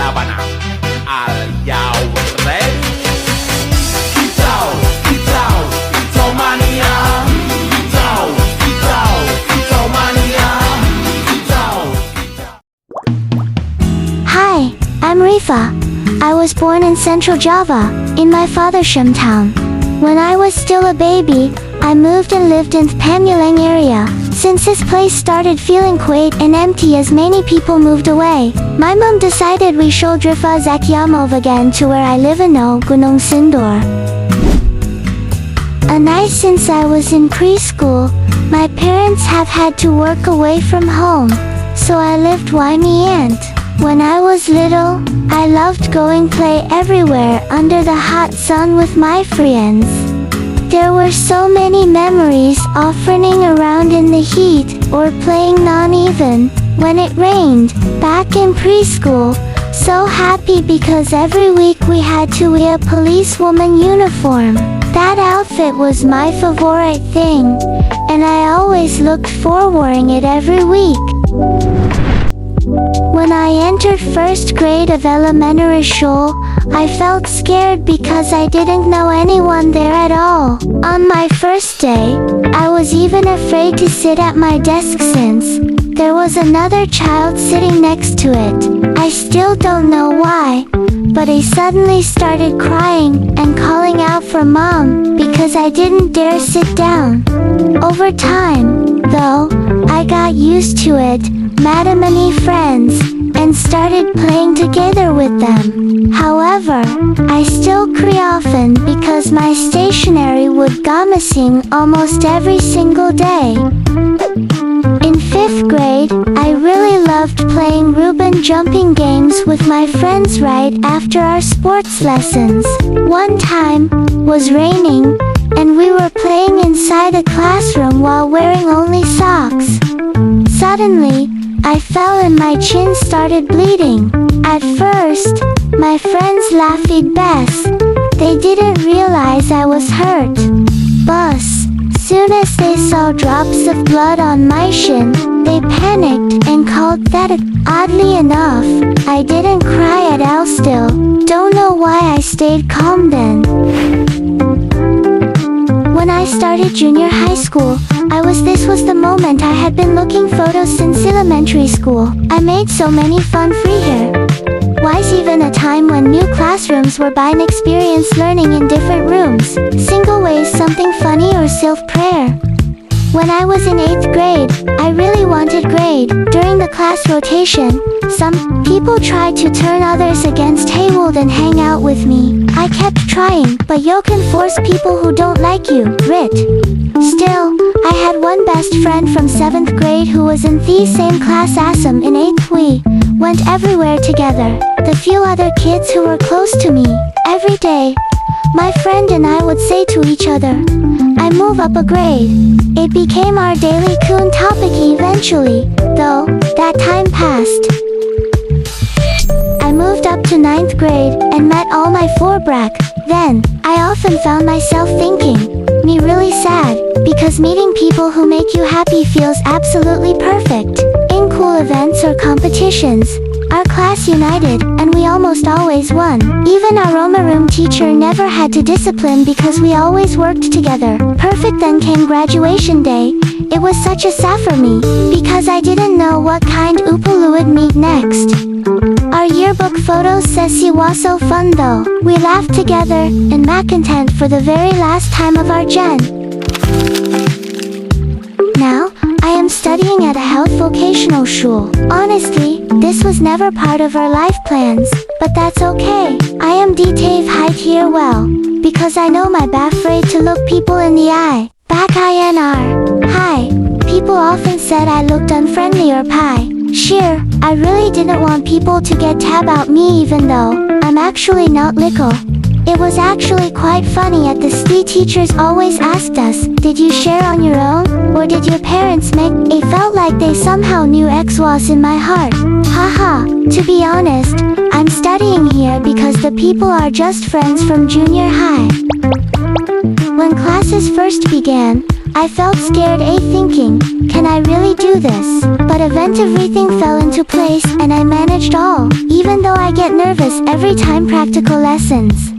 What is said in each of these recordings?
laban na. Are y'all ready? Itaw mania. Itaw mania. Hi, I'm Rifa. I was born in Central Java, in my father's hometown. When I was still a baby, I moved and lived in the Pamulang area. Since this place started feeling quiet and empty as many people moved away, my mom decided we should Rifa zakiah move again to where I live in Gunung Sindur. Since I was in preschool, my parents have had to work away from home, so I lived with my aunt. When I was little, I loved going play everywhere under the hot sun with my friends. There were so many memories of running around in the heat or playing non-even when it rained back in preschool. So happy because every week we had to wear a policewoman uniform. That outfit was my favorite thing, and I always looked forward to it every week. When I entered first grade of elementary school, I felt scared because I didn't know anyone there at all. On my first day, I was even afraid to sit at my desk since there was another child sitting next to it. I still don't know why, but he suddenly started crying and calling out for mom because I didn't dare sit down. Over time, though, I got used to it, met many friends, and started playing together with them. However, I still cry often because my stationery would go missing almost every single day. In 5th grade, I really loved playing Reuben jumping games with my friends right after our sports lessons. One time, was raining, and we were playing inside a classroom while wearing only socks. Suddenly, I fell and my chin started bleeding. At first, my friends laughed best. They didn't realize I was hurt. But soon as they saw drops of blood on my shin, they panicked and called that. Oddly enough, I didn't cry at all still. Don't know why I stayed calm then. When I started junior high school, this was the moment I had been looking photos since elementary school. I made so many fun free hair. Was even a time when new classrooms were buying experience learning in different rooms, single ways something funny or self-prayer. When I was in 8th grade, I really wanted grade. During the class rotation, some people tried to turn others against Haywood and hang out with me. I kept trying, but you can force people who don't like you, Rit. Still, I had one best friend from 7th grade who was in the same class as him in 8th. We went everywhere together. The few other kids who were close to me. Every day, my friend and I would say to each other, I move up a grade. It became our daily coon topic eventually, though, that time passed. I moved up to 9th grade and met all my four-brack. Then, I often found myself thinking, me really sad, because meeting people who make you happy feels absolutely perfect. In cool events or competitions, our class united, and we almost always won. Even our Roma room teacher never had to discipline because we always worked together. Perfect. Then came graduation day. It was such a sad for me, because I didn't know what kind Upulu would meet next. Our yearbook photos says he was so fun though. We laughed together, and malcontent for the very last time of our gen. Now, I am studying at a health vocational school. Honestly, this was never part of our life plans, but that's okay. I am detailed hide here well, because I know my afraid to look people in the eye. Back INR. Hi. People often said I looked unfriendly or pie. Sure, I really didn't want people to get tab out me even though I'm actually not lickle. It was actually quite funny at the STE teachers always asked us, did you share on your own, or did your parents make? It felt like they somehow knew X was in my heart. Haha, to be honest, I'm studying here because the people are just friends from junior high. When classes first began, I felt scared thinking, can I really do this? But eventually everything fell into place and I managed all. Even though I get get nervous every time practical lessons.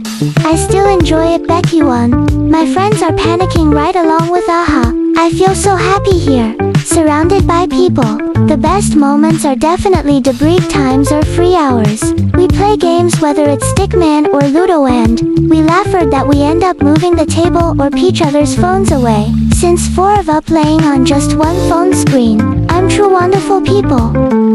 I still enjoy it, Becky1. My friends are panicking right along with Aha. I feel so happy here, surrounded by people. The best moments are definitely debrief times or free hours. We play games whether it's Stickman or Ludo, and we laugh that we end up moving the table or each other's phones away. Since 4 of us playing on just one phone screen. I'm true wonderful people.